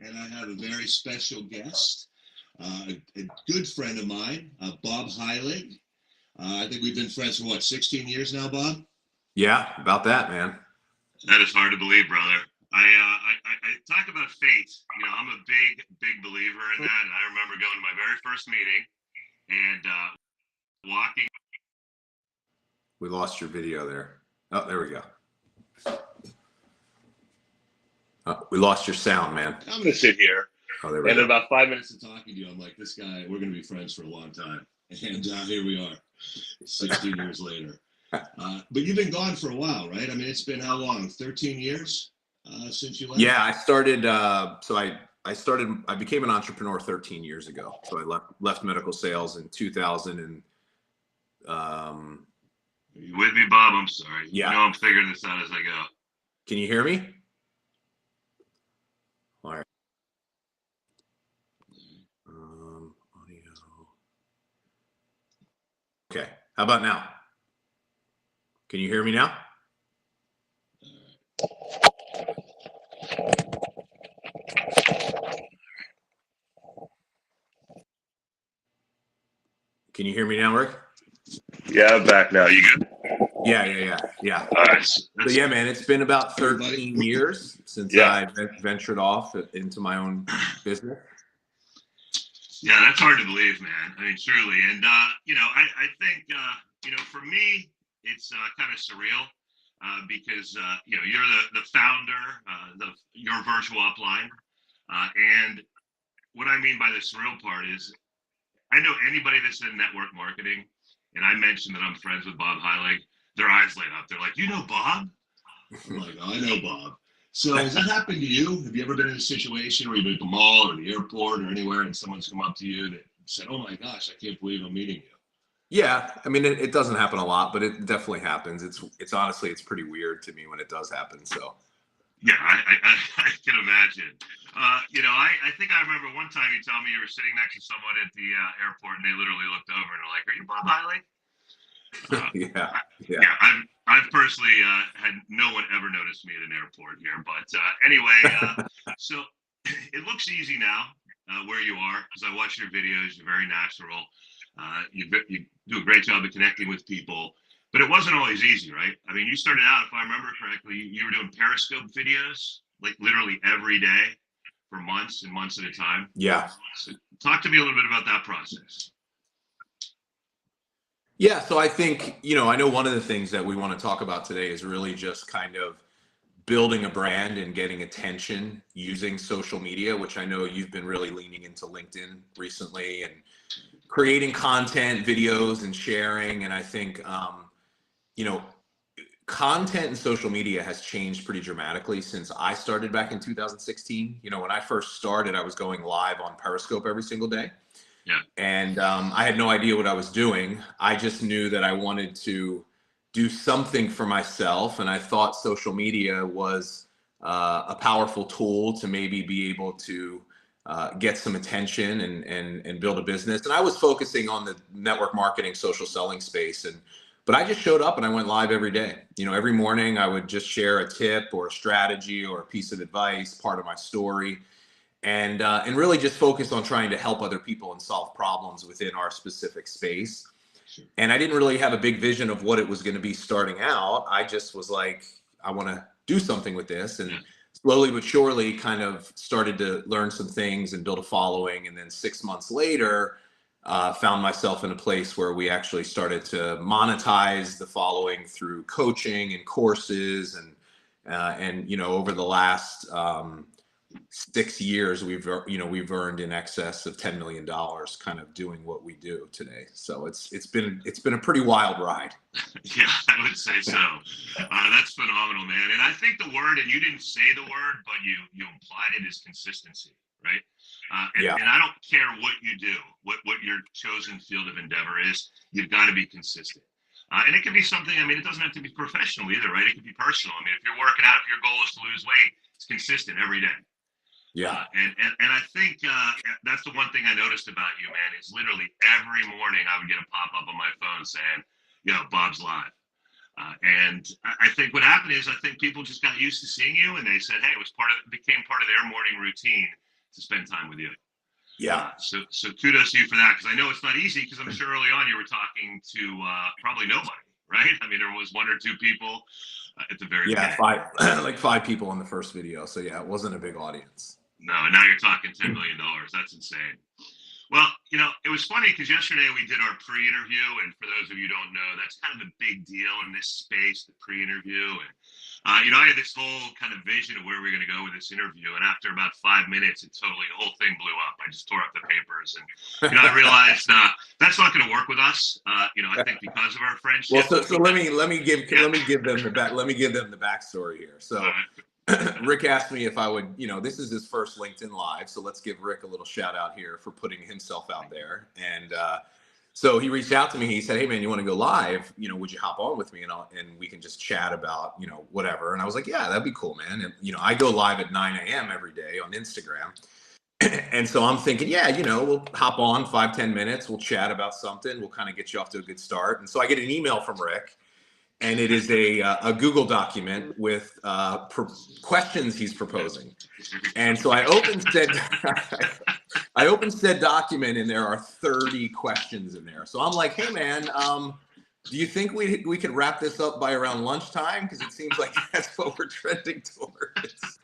and I have a very special guest, a good friend of mine, Bob Heilig. I think we've been friends for what, 16 years now, Bob? Yeah, about that, man. That is hard to believe, brother. I talk about fate. You know, I'm a big believer in that. And I remember going to my very first meeting and walking. We lost your video there. Oh, there we go. We lost your sound, man. I'm going to sit here. Oh, there we and go. in about 5 minutes of talking to you, I'm like, this guy, we're going to be friends for a long time. And here we are, 16 years later. But you've been gone for a while, right? I mean, it's been how long? 13 years since you left? Yeah, I started. I became an entrepreneur 13 years ago. So I left medical sales in 2000. And Are you with me, Bob? I'm sorry. Yeah. You know I'm figuring this out as I go. Can you hear me? All right. Audio. Okay. How about now? Can you hear me now? Can you hear me now, Rick? Yeah, I'm back now. You good? Yeah. All right. So yeah, man, it's been about 13 years since I ventured off into my own business. Yeah, that's hard to believe, man. I mean, truly. And, you know, I think, you know, for me, it's kind of surreal because, you know, you're the founder, your virtual upline. And what I mean by the surreal part is I know anybody that's in network marketing, and I mentioned that I'm friends with Bob Heilig, their eyes light up. They're like, you know Bob? I'm like, oh, I know Bob. So has that happened to you? Have you ever been in a situation where you've been at the mall or the airport or anywhere and someone's come up to you that said, oh my gosh, I can't believe I'm meeting you? Yeah, I mean, it doesn't happen a lot, but it definitely happens. It's honestly, it's pretty weird to me when it does happen. So yeah, I can imagine. You know, I think I remember one time you told me you were sitting next to someone at the airport and they literally looked over and were like, are you Bob Heilig? Yeah. I've personally had no one ever noticed me at an airport here, but anyway, so it looks easy now where you are because I watch your videos. You're very natural. You do a great job of connecting with people, but it wasn't always easy, right? I mean, you started out, if I remember correctly, you were doing Periscope videos like literally every day for months and months at a time. Yeah. So talk to me a little bit about that process. Yeah, so I think, you know, I know one of the things that we want to talk about today is really just kind of building a brand and getting attention using social media, which I know you've been really leaning into LinkedIn recently and creating content, videos and sharing. And I think, you know, content and social media has changed pretty dramatically since I started back in 2016. You know, when I first started, I was going live on Periscope every single day. Yeah. And I had no idea what I was doing. I just knew that I wanted to do something for myself. And I thought social media was a powerful tool to maybe be able to get some attention and build a business. And I was focusing on the network marketing, social selling space. But I just showed up and I went live every day. You know, every morning I would just share a tip or a strategy or a piece of advice, part of my story. And really just focus on trying to help other people and solve problems within our specific space. Sure. And I didn't really have a big vision of what it was going to be starting out. I just was like, I want to do something with this. And slowly but surely kind of started to learn some things and build a following. And then 6 months later, found myself in a place where we actually started to monetize the following through coaching and courses. And you know, over the last 6 years, we've earned in excess of $10 million kind of doing what we do today. So it's been a pretty wild ride. Yeah, I would say so. That's phenomenal, man. And I think the word, and you didn't say the word, but you implied it, is consistency, right? And I don't care what you do, what your chosen field of endeavor is, you've got to be consistent. And it can be something, I mean, it doesn't have to be professional either, right? It can be personal. I mean, if you're working out, if your goal is to lose weight, it's consistent every day. Yeah. And I think that's the one thing I noticed about you, man, is literally every morning I would get a pop-up on my phone saying, you know, Bob's live. And I think what happened is I think people just got used to seeing you and they said, hey, it became part of their morning routine to spend time with you. Yeah. So kudos to you for that, because I know it's not easy, because I'm sure early on you were talking to probably nobody, right? I mean, there was 1 or 2 people at the very beginning. 5 like 5 people on the first video. So yeah, it wasn't a big audience. No, now you're talking $10 million. That's insane. Well, it was funny because yesterday we did our pre-interview, and for those of you who don't know, that's kind of a big deal in this space, the pre-interview. And I had this whole kind of vision of where we're going to go with this interview, and after about 5 minutes, the whole thing blew up. I just tore up the papers, and I realized that's not going to work with us. I think because of our friendship. Well, so let me give them the backstory here. So. Rick asked me if I would, this is his first LinkedIn Live, so let's give Rick a little shout out here for putting himself out there. And so he reached out to me. He said, "Hey man, you want to go live? Would you hop on with me and we can just chat about, whatever." And I was like, "Yeah, that'd be cool, man." And I go live at 9 a.m. every day on Instagram. And so I'm thinking, yeah, we'll hop on 5-10 minutes. We'll chat about something. We'll kind of get you off to a good start. And so I get an email from Rick. And it is a Google document with questions he's proposing. And so I opened said document, and there are 30 questions in there. So I'm like, "Hey man, do you think we could wrap this up by around lunchtime? Because it seems like that's what we're trending towards."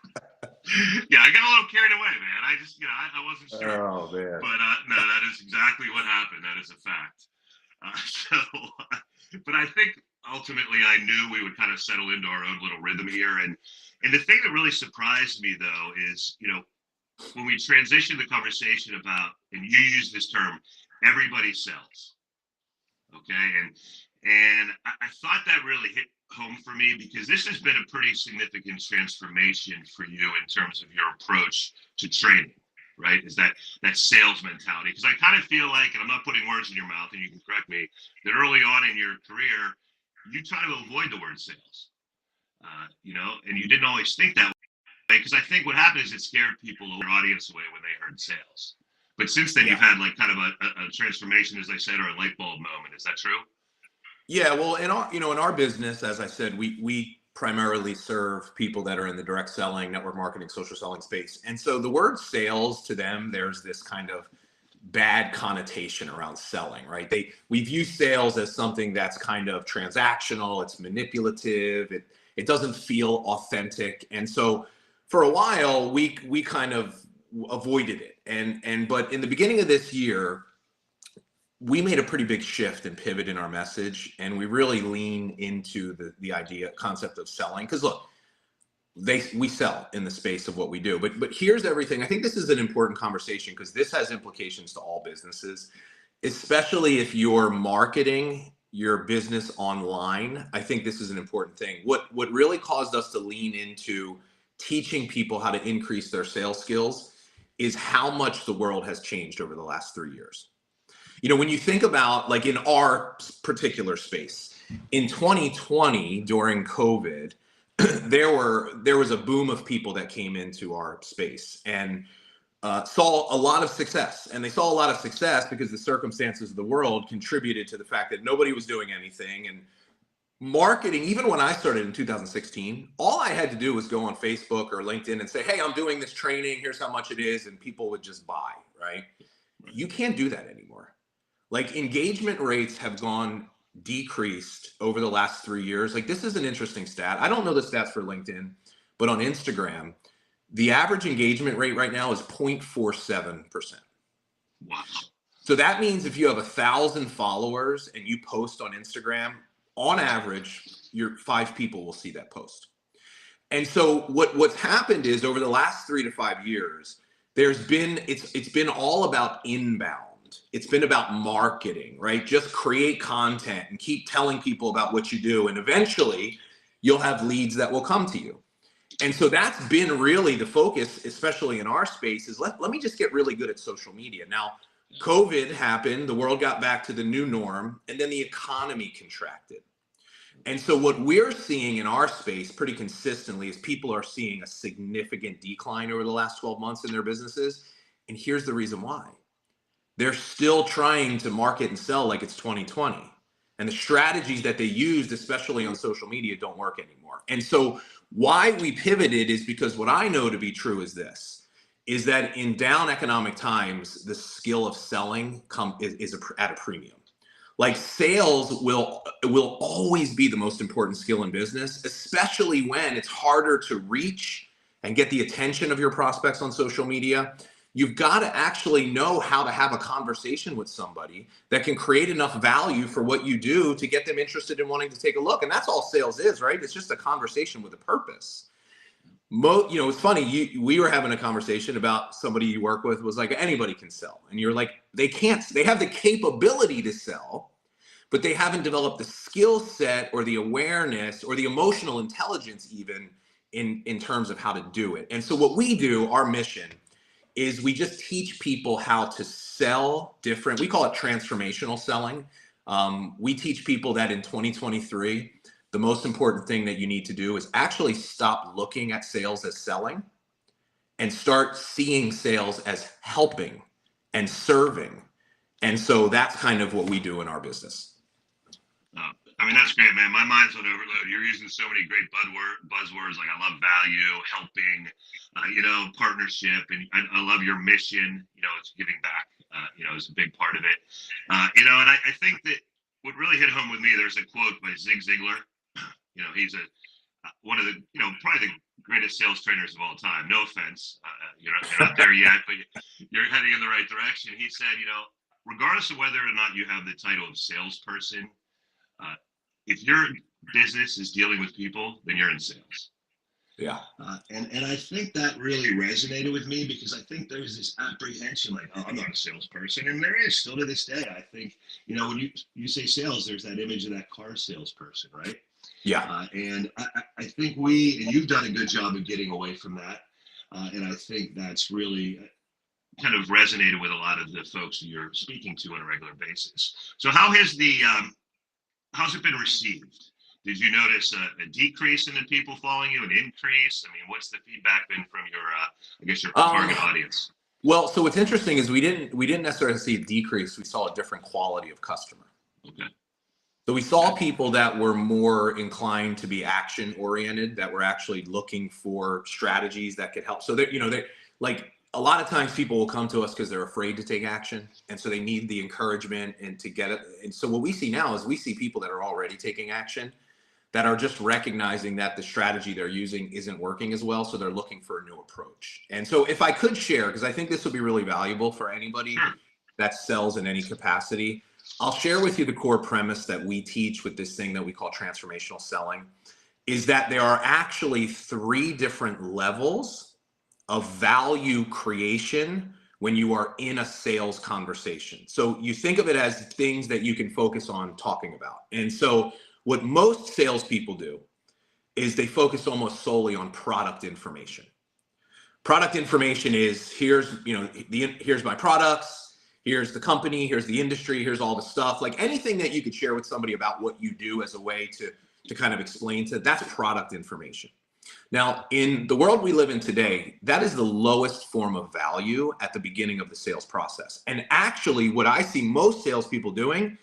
Yeah, I got a little carried away, man. I just, I wasn't sure. Oh man. But no, that is exactly what happened. That is a fact. But I think ultimately I knew we would kind of settle into our own little rhythm here. And the thing that really surprised me, though, is, when we transitioned the conversation about, and you use this term, everybody sells. Okay. And I thought that really hit home for me, because this has been a pretty significant transformation for you in terms of your approach to training. Right? Is that sales mentality? Because I kind of feel like, and I'm not putting words in your mouth, and you can correct me, that early on in your career, you try to avoid the word sales, and you didn't always think that way, because I think what happened is it scared people, your audience, away when they heard sales. But since then, you've had like kind of a transformation, as I said, or a light bulb moment. Is that true? Yeah, well, in our business, as I said, we primarily serve people that are in the direct selling, network marketing, social selling space. And so the word sales, to them, there's this kind of bad connotation around selling, right? We view sales as something that's kind of transactional, it's manipulative, it doesn't feel authentic. And so for a while, we kind of avoided it. But in the beginning of this year, we made a pretty big shift and pivot in our message, and we really lean into the concept of selling. Because look, we sell in the space of what we do, but here's everything. I think this is an important conversation, because this has implications to all businesses, especially if you're marketing your business online. I think this is an important thing. What really caused us to lean into teaching people how to increase their sales skills is how much the world has changed over the last 3 years. When you think about, like, in our particular space, in 2020 during COVID, there was a boom of people that came into our space and saw a lot of success. And they saw a lot of success because the circumstances of the world contributed to the fact that nobody was doing anything. And marketing, even when I started in 2016, all I had to do was go on Facebook or LinkedIn and say, "Hey, I'm doing this training. Here's how much it is." And people would just buy, right? You can't do that anymore. Like, engagement rates have decreased over the last 3 years. Like, this is an interesting stat. I don't know the stats for LinkedIn, but on Instagram, the average engagement rate right now is 0.47%. Wow. So that means if you have 1,000 followers and you post on Instagram, on average, your 5 people will see that post. And so what's happened is, over the last 3 to 5 years, it's been all about inbound. It's been about marketing, right? Just create content and keep telling people about what you do. And eventually you'll have leads that will come to you. And so that's been really the focus, especially in our space, is let me just get really good at social media. Now, COVID happened, the world got back to the new norm, and then the economy contracted. And so what we're seeing in our space pretty consistently is people are seeing a significant decline over the last 12 months in their businesses. And here's the reason why. They're still trying to market and sell like it's 2020. And the strategies that they used, especially on social media, don't work anymore. And so why we pivoted is because what I know to be true is this, is that in down economic times, the skill of selling is at a premium. Like sales will always be the most important skill in business, especially when it's harder to reach and get the attention of your prospects on social media. You've got to actually know how to have a conversation with somebody that can create enough value for what you do to get them interested in wanting to take a look. And that's all sales is, right? It's just a conversation with a purpose. It's funny, we were having a conversation about somebody you work with was like, anybody can sell. And you're like, they have the capability to sell, but they haven't developed the skill set or the awareness or the emotional intelligence even in terms of how to do it. And so what we do, our mission, is we just teach people how to sell different. We call it transformational selling. We teach people that in 2023, the most important thing that you need to do is actually stop looking at sales as selling and start seeing sales as helping and serving. And so that's kind of what we do in our business. I mean, that's great, man. My mind's on overload. You're using so many great buzzwords like I love value, helping, partnership, and I love your mission. It's giving back. Is a big part of it. And I think that what really hit home with me, there's a quote by Zig Ziglar. He's one of the probably the greatest sales trainers of all time. No offense, you're not there yet, but you're heading in the right direction. He said, regardless of whether or not you have the title of salesperson, if your business is dealing with people, then you're in sales. Yeah. And I think that really resonated with me because I think there's this apprehension like, oh, I'm not a salesperson. And there is still to this day. I think, when you say sales, there's that image of that car salesperson, right? Yeah. And I think you've done a good job of getting away from that. And I think that's really kind of resonated with a lot of the folks that you're speaking to on a regular basis. So how's it been received? Did you notice a decrease in the people following you, an increase? I mean, what's the feedback been from your target audience? Well, so what's interesting is we didn't necessarily see a decrease. We saw a different quality of customer. Okay. So we saw people that were more inclined to be action oriented, that were actually looking for strategies that could help. So they like a lot of times people will come to us because they're afraid to take action. And so they need the encouragement and to get it. And so what we see now is we see people that are already taking action that are just recognizing that the strategy they're using isn't working as well. So they're looking for a new approach. And so if I could share, because I think this would be really valuable for anybody that sells in any capacity, I'll share with you the core premise that we teach with this thing that we call transformational selling, is that there are actually 3 different levels of value creation when you are in a sales conversation. So you think of it as things that you can focus on talking about. And so what most salespeople do is they focus almost solely on product information. Product information is here's my products, here's the company, here's the industry, here's all the stuff, like anything that you could share with somebody about what you do as a way to kind of explain that's product information. Now, in the world we live in today, that is the lowest form of value at the beginning of the sales process. And actually, what I see most salespeople doing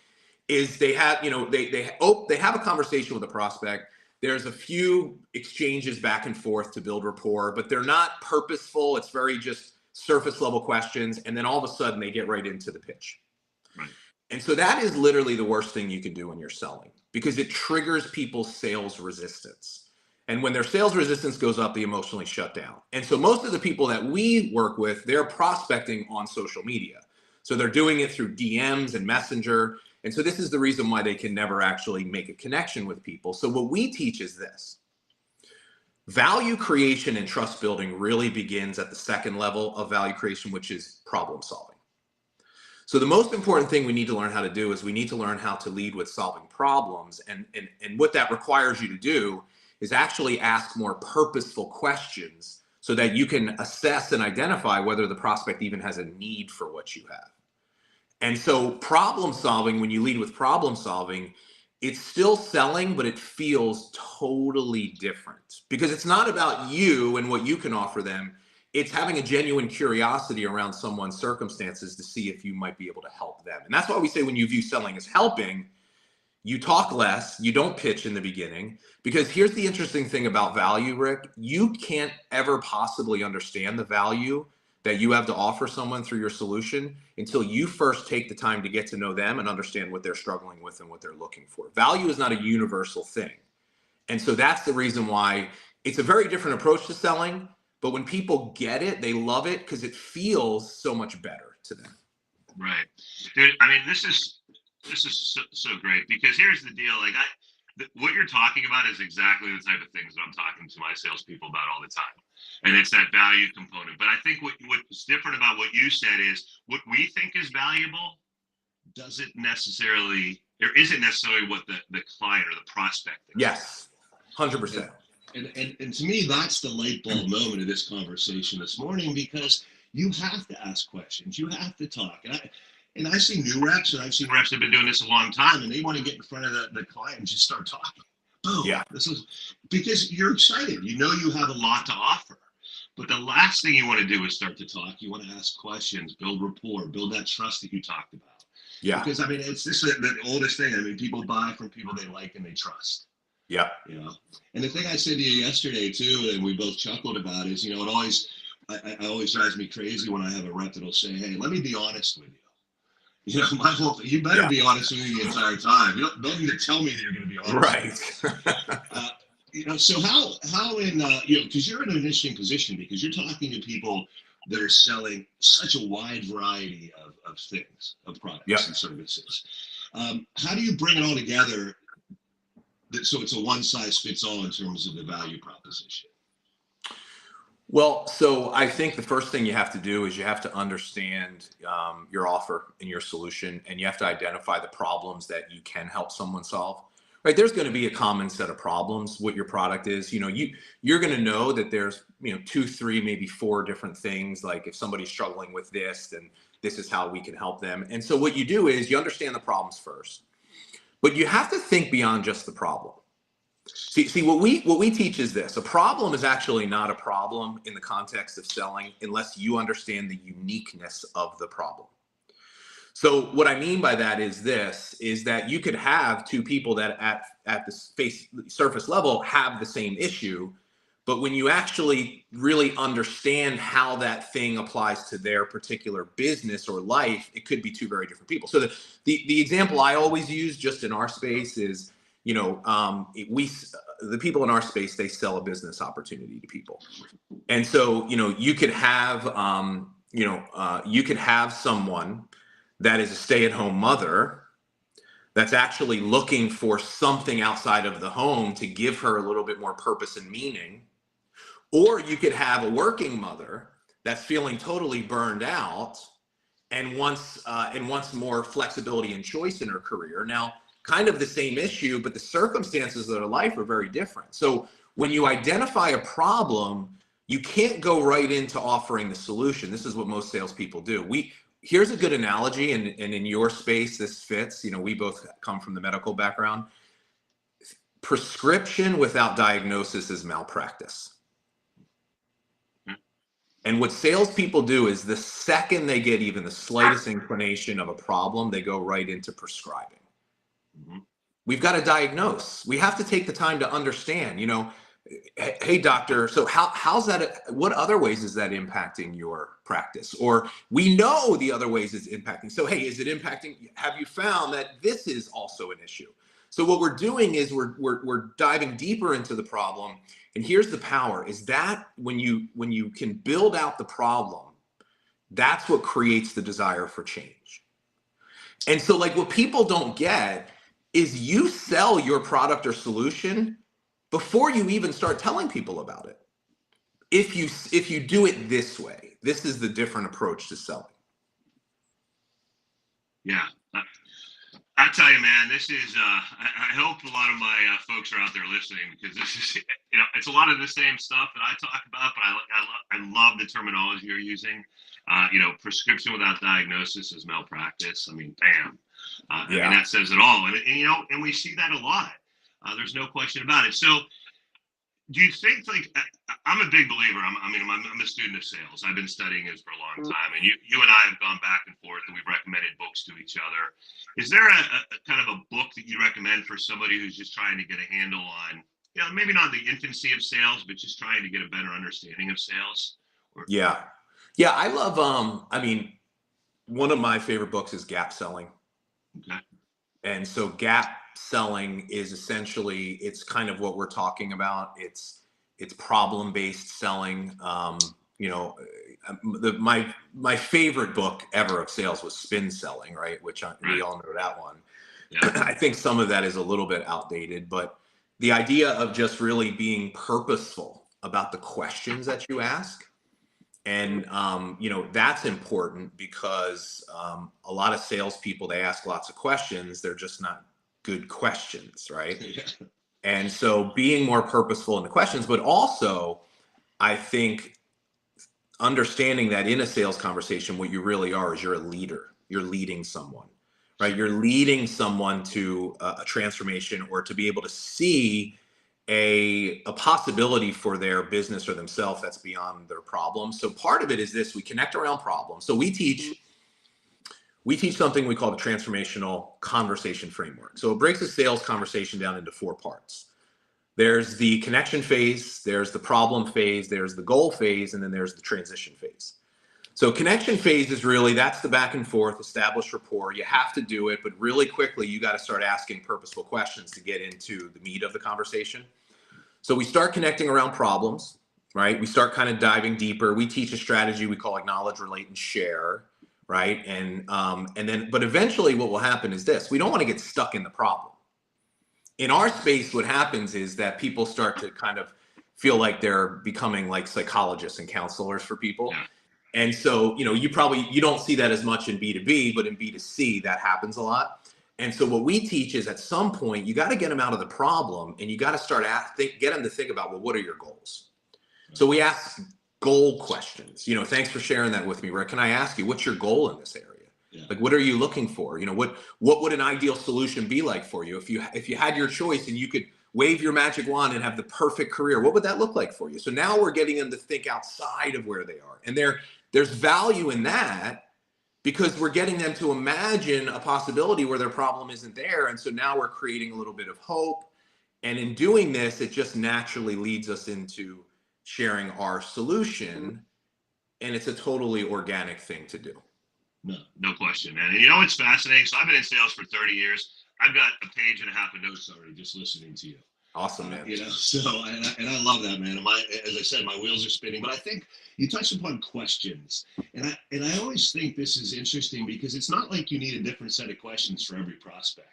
is they have a conversation with a prospect. There's a few exchanges back and forth to build rapport, but they're not purposeful. It's very just surface level questions. And then all of a sudden they get right into the pitch. Right. And so that is literally the worst thing you can do when you're selling, because it triggers people's sales resistance. And when their sales resistance goes up, they emotionally shut down. And so most of the people that we work with, they're prospecting on social media. So they're doing it through DMs and Messenger. And so this is the reason why they can never actually make a connection with people. So what we teach is this. Value creation and trust building really begins at the second level of value creation, which is problem solving. So the most important thing we need to learn how to do is we need to learn how to lead with solving problems. And what that requires you to do is actually ask more purposeful questions so that you can assess and identify whether the prospect even has a need for what you have. And so problem solving, when you lead with problem solving, it's still selling, but it feels totally different because it's not about you and what you can offer them. It's having a genuine curiosity around someone's circumstances to see if you might be able to help them. And that's why we say when you view selling as helping, you talk less, you don't pitch in the beginning, because here's the interesting thing about value, Rick. You can't ever possibly understand the value that you have to offer someone through your solution until you first take the time to get to know them and understand what they're struggling with and what they're looking for. Value is not a universal thing. And so that's the reason why it's a very different approach to selling. But when people get it, they love it because it feels so much better to them. Right. Dude, I mean, this is so great, because here's the deal. Like, what you're talking about is exactly the type of things that I'm talking to my salespeople about all the time. And it's that value component. But I think what's different about what you said is what we think is valuable isn't necessarily what the client or the prospect thinks. Yes, 100%. And to me, that's the light bulb moment of this conversation this morning, because you have to ask questions. You have to talk. And I see new reps, and I've seen reps that have been doing this a long time, and they want to get in front of the client and just start talking. Boom. Yeah. This is because you're excited. You know you have a lot to offer. But the last thing you want to do is start to talk. You want to ask questions, build rapport, build that trust that you talked about. Yeah. Because, I mean, it's this the oldest thing. I mean, people buy from people they like and they trust. Yeah. You know, and the thing I said to you yesterday too, and we both chuckled about, is, you know, it always drives me crazy when I have a rep that'll say, "Hey, let me be honest with you." You know, my whole thing, you better be honest with me the entire time. You don't need to tell me that you're going to be honest. Right. You know, so how in you know, because you're in an interesting position, because you're talking to people that are selling such a wide variety of things, of products and services. How do you bring it all together so it's a one size fits all in terms of the value proposition? Well, so I think the first thing you have to do is you have to understand your offer and your solution, and you have to identify the problems that you can help someone solve. Right? There's going to be a common set of problems. What your product is, you know, you're going to know that there's, you know, 2, 3, maybe 4 different things. Like if somebody's struggling with this, then this is how we can help them. And so what you do is you understand the problems first, but you have to think beyond just the problem. See, what we teach is this: a problem is actually not a problem in the context of selling unless you understand the uniqueness of the problem. So what I mean by that is that you could have 2 people that at the surface level have the same issue, but when you actually really understand how that thing applies to their particular business or life, it could be 2 very different people. So the example I always use just in our space is, you know, the people in our space, they sell a business opportunity to people. And so, you know, you could have someone that is a stay-at-home mother that's actually looking for something outside of the home to give her a little bit more purpose and meaning. Or you could have a working mother that's feeling totally burned out and wants more flexibility and choice in her career. Now, kind of the same issue, but the circumstances of their life are very different. So when you identify a problem, you can't go right into offering the solution. This is what most salespeople do. Here's a good analogy, and in your space, this fits. You know, we both come from the medical background. Prescription without diagnosis is malpractice. And what salespeople do is the second they get even the slightest inclination of a problem, they go right into prescribing. We've got to diagnose. We have to take the time to understand, you know, hey, doctor, so how's that? What other ways is that impacting your practice? Or we know the other ways it's impacting. So, hey, is it impacting? Have you found that this is also an issue? So what we're doing is we're diving deeper into the problem. And here's the power: is that when you can build out the problem, that's what creates the desire for change. And so, like, what people don't get is you sell your product or solution before you even start telling people about it. If you do it this way, this is the different approach to selling. Yeah, I tell you, man, this is. I hope a lot of my folks are out there listening, because this is, you know, it's a lot of the same stuff that I talk about, but I love the terminology you're using. You know, prescription without diagnosis is malpractice. I mean, bam. I mean, that says it all. And you know, and we see that a lot. There's no question about it. So, do you think, like, I'm a big believer. I'm a student of sales. I've been studying this for a long time, and you and I have gone back and forth, and we've recommended books to each other. Is there a kind of a book that you recommend for somebody who's just trying to get a handle on, you know, maybe not the infancy of sales, but just trying to get a better understanding of sales? Yeah. Yeah, I love, I mean, one of my favorite books is Gap Selling. Okay. And so gap selling is essentially, it's kind of what we're talking about. It's problem-based selling. You know, my favorite book ever of sales was Spin Selling, right? Which we all know that one. Yeah. I think some of that is a little bit outdated, but the idea of just really being purposeful about the questions that you ask. And you know, that's important because a lot of salespeople, they ask lots of questions. They're just not good questions, right? Yeah. And so being more purposeful in the questions, but also I think understanding that in a sales conversation, what you really are is you're a leader. You're leading someone, right? You're leading someone to a transformation or to be able to see a possibility for their business or themselves that's beyond their problem. So part of it is this: we connect around problems. So we teach something we call the transformational conversation framework. So it breaks a sales conversation down into 4 parts. There's the connection phase, there's the problem phase, there's the goal phase, and then there's the transition phase. So connection phase is really, that's the back and forth, establish rapport. You have to do it, but really quickly, you got to start asking purposeful questions to get into the meat of the conversation. So we start connecting around problems, right? We start kind of diving deeper. We teach a strategy we call acknowledge, relate, and share, right? And then, but eventually what will happen is this: we don't want to get stuck in the problem. In our space, what happens is that people start to kind of feel like they're becoming like psychologists and counselors for people. Yeah. And so, you know, you don't see that as much in B2B, but in B2C, that happens a lot. And so what we teach is at some point, you got to get them out of the problem and you got to start get them to think about, well, what are your goals? So we ask goal questions. You know, thanks for sharing that with me, Rick. Can I ask you, what's your goal in this area? Yeah. Like, what are you looking for? You know, what would an ideal solution be like for you? If you had your choice and you could wave your magic wand and have the perfect career, what would that look like for you? So now we're getting them to think outside of where they are. And there's value in that because we're getting them to imagine a possibility where their problem isn't there. And so now we're creating a little bit of hope. And in doing this, it just naturally leads us into sharing our solution. And it's a totally organic thing to do. No question, man. And you know what's fascinating? So I've been in sales for 30 years. I've got a page and a half of notes already just listening to you. Awesome, man. You know, so and I love that, man. And as I said, my wheels are spinning. But I think you touched upon questions, and I always think this is interesting because it's not like you need a different set of questions for every prospect.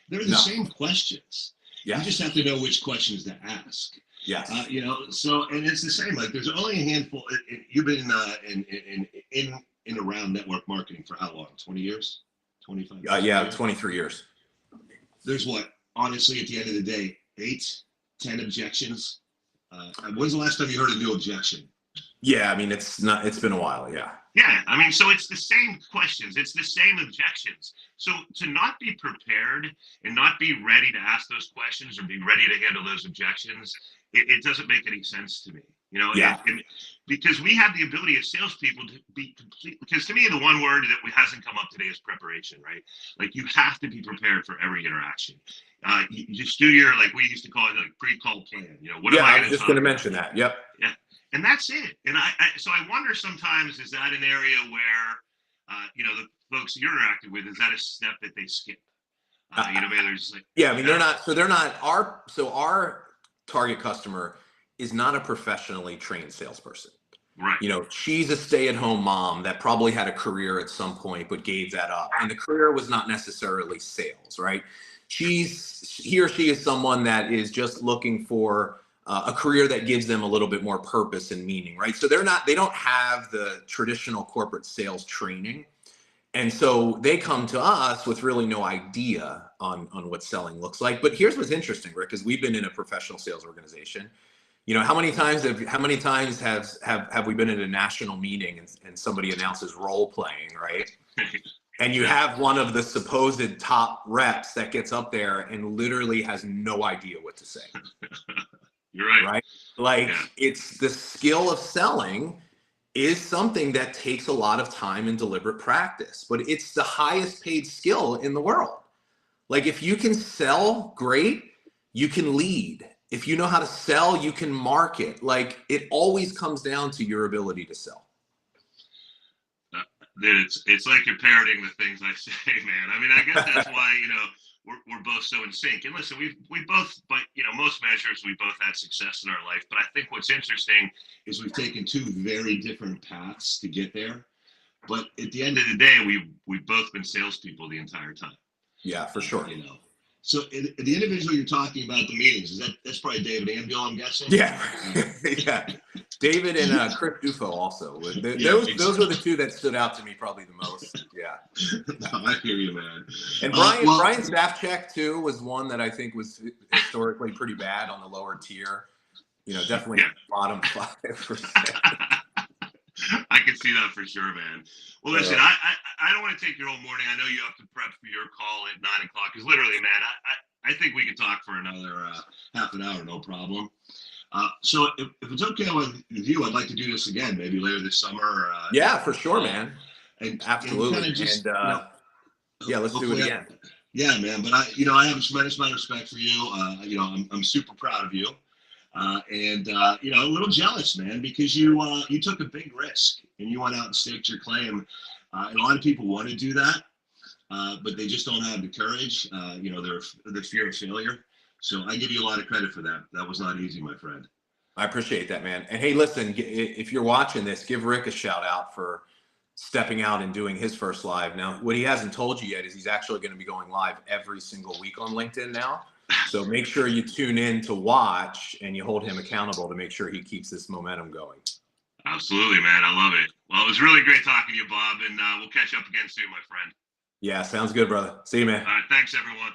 They're the same questions. Yeah. You just have to know which questions to ask. Yes. You know, so and it's the same. Like there's only a handful. You've been in around network marketing for how long? 20 years? 25 years? Yeah, 23 years. There's what, honestly, at the end of the day, 8, 10 objections. When's the last time you heard a new objection? Yeah, I mean, it's been a while, yeah. Yeah, I mean, so it's the same questions, it's the same objections. So to not be prepared and not be ready to ask those questions or be ready to handle those objections, it doesn't make any sense to me. You know, yeah. And because we have the ability as salespeople to be complete. Because to me, the one word that hasn't come up today is preparation, right? Like you have to be prepared for every interaction. You just do your, like we used to call it, like pre-call plan. You know, what am I was just going to mention that. Yep. Yeah, and that's it. And so I wonder sometimes, is that an area where, you know, the folks you're interacting with, is that a step that they skip? You know, maybe they're just like, yeah. I mean, they're not our target customer is not a professionally trained salesperson. Right. You know, she's a stay-at-home mom that probably had a career at some point, but gave that up. And the career was not necessarily sales, right? He or she is someone that is just looking for a career that gives them a little bit more purpose and meaning, right? So they don't have the traditional corporate sales training. And so they come to us with really no idea on what selling looks like. But here's what's interesting, Rick, because we've been in a professional sales organization. You know, how many times have we been in a national meeting and somebody announces role playing, right? And you have one of the supposed top reps that gets up there and literally has no idea what to say. You're right. Right? Like it's the skill of selling is something that takes a lot of time and deliberate practice, but it's the highest paid skill in the world. Like if you can sell great, you can lead. If you know how to sell, you can market. Like it always comes down to your ability to sell. Dude, it's like you're parroting the things I say, man. I mean, I guess that's why, you know, we're both so in sync. And listen, we both, but you know, most measures we both had success in our life. But I think what's interesting is we've taken two very different paths to get there. But at the end end of of the day, we've both been salespeople the entire time. Yeah, for sure. you know, so the individual you're talking about, the meetings, that's probably David Ambiel, I'm guessing. Yeah, yeah. David and Chris Dufo also. Those were the two that stood out to me probably the most. Yeah. No, I hear you, man. And Brian Staff Check too was one that I think was historically pretty bad on the lower tier. You know, definitely bottom 5%. I can see that for sure, man. Well, listen, I don't want to take your whole morning. I know you have to prep for your call at 9 o'clock. Because literally, man, I think we could talk for another half an hour, no problem. So if it's okay with you, I'd like to do this again, maybe later this summer. Yeah, for sure, man. And Absolutely. And just, yeah, let's do it again. Yeah, man. But I have a tremendous amount of respect for you. I'm super proud of you. And a little jealous, man, because you took a big risk and you went out and staked your claim. And a lot of people want to do that, but they just don't have the courage. Their fear of failure. So I give you a lot of credit for that. That was not easy, my friend. I appreciate that, man. And hey, listen, if you're watching this, give Rick a shout out for stepping out and doing his first live. Now, what he hasn't told you yet is he's actually going to be going live every single week on LinkedIn now. So make sure you tune in to watch and you hold him accountable to make sure he keeps this momentum going. Absolutely, man. I love it. Well, it was really great talking to you, Bob, and we'll catch up again soon, my friend. Yeah, sounds good, brother. See you, man. All right. Thanks, everyone.